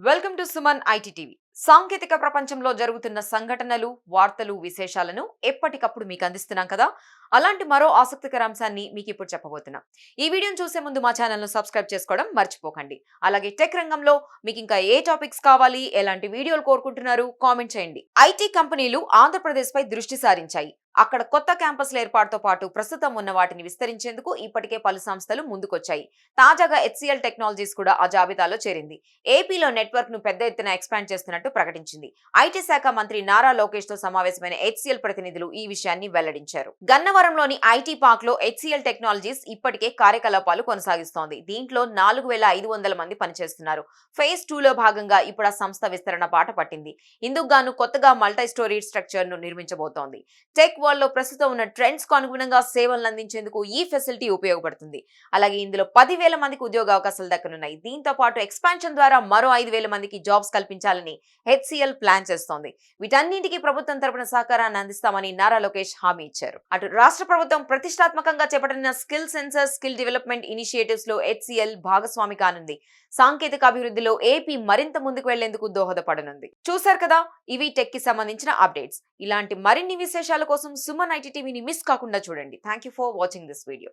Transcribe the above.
Welcome to Suman IT TV. సాంకేతిక ప్రపంచంలో జరుగుతున్న సంఘటనలు, వార్తలు, విశేషాలను ఎప్పటికప్పుడు మీకు అందిస్తున్నాం కదా. అలాంటి మరో ఆసక్తికర అంశాన్ని మీకు ఇప్పుడు చెప్పబోతున్నాం. ఈ వీడియోని చూసే ముందు మా ఛానల్ను సబ్స్క్రైబ్ చేసుకోవడం మర్చిపోకండి. అలాగే టెక్ రంగంలో మీకు ఇంకా ఏ టాపిక్స్ కావాలి, ఎలాంటి వీడియోలు కోరుకుంటున్నారు కామెంట్ చేయండి. ఐటీ కంపెనీలు ఆంధ్రప్రదేశ్ పై దృష్టి సారించాయి. అక్కడ కొత్త క్యాంపస్ల ఏర్పాటుతో పాటు ప్రస్తుతం ఉన్న వాటిని విస్తరించేందుకు ఇప్పటికే పలు సంస్థలు ముందుకొచ్చాయి. తాజాగా హెచ్సిఎల్ టెక్నాలజీస్ కూడా ఆ జాబితాలో చేరింది. ఏపీలో నెట్వర్క్ ను పెద్ద ఎత్తున ఎక్స్పాండ్ చేస్తున్నట్టు ప్రకటించింది. ఐటీ శాఖ మంత్రి నారా లోకేష్ తో సమావేశమైన హెచ్సిఎల్ ప్రతినిధులు ఈ విషయాన్ని వెల్లడించారు. గన్నవరంలోని ఐటీ పార్క్ లో హెచ్సిఎల్ టెక్నాలజీస్ ఇప్పటికే కార్యకలాపాలు కొనసాగిస్తోంది. దీంట్లో 4500 మంది పనిచేస్తున్నారు. ఫేజ్ 2 లో భాగంగా ఇప్పుడు ఆ సంస్థ విస్తరణ బాట పట్టింది. ఇందుకు గాను కొత్తగా మల్టీ స్టోరీ స్ట్రక్చర్ ను నిర్మించబోతోంది. టెక్ వరల్డ్ లో ప్రస్తుతం ఉన్న ట్రెండ్స్ కు అనుగుణంగా సేవలను అందించేందుకు ఈ ఫెసిలిటీ ఉపయోగపడుతుంది. అలాగే ఇందులో 10,000 మందికి ఉద్యోగ అవకాశాలు దక్కనున్నాయి. దీంతో పాటు ఎక్స్పాన్షన్ ద్వారా మరో 5,000 మందికి జాబ్స్ కల్పించాలని హెచ్సిఎల్ ప్లాన్ చేస్తోంది. వీటన్నింటికి ప్రభుత్వం తరపున సహకారాన్ని అందిస్తామని నారా లోకేష్ హామీ ఇచ్చారు. అటు రాష్ట్ర ప్రభుత్వం ప్రతిష్టాత్మకంగా చేపట్టిన skill sensor, skill development initiatives లో హెచ్సిఎల్ భాగస్వామి కానుంది. సాంకేతిక అభివృద్ధిలో ఏపీ మరింత ముందుకు వెళ్లేందుకు దోహదపడనుంది. చూశారు కదా, ఇవి టెక్ కి సంబంధించిన అప్డేట్స్. ఇలాంటి మరిన్ని విశేషాల కోసం సుమన్ ఐటీ టీవీని మిస్ కాకుండా చూడండి. Thank you for watching this video.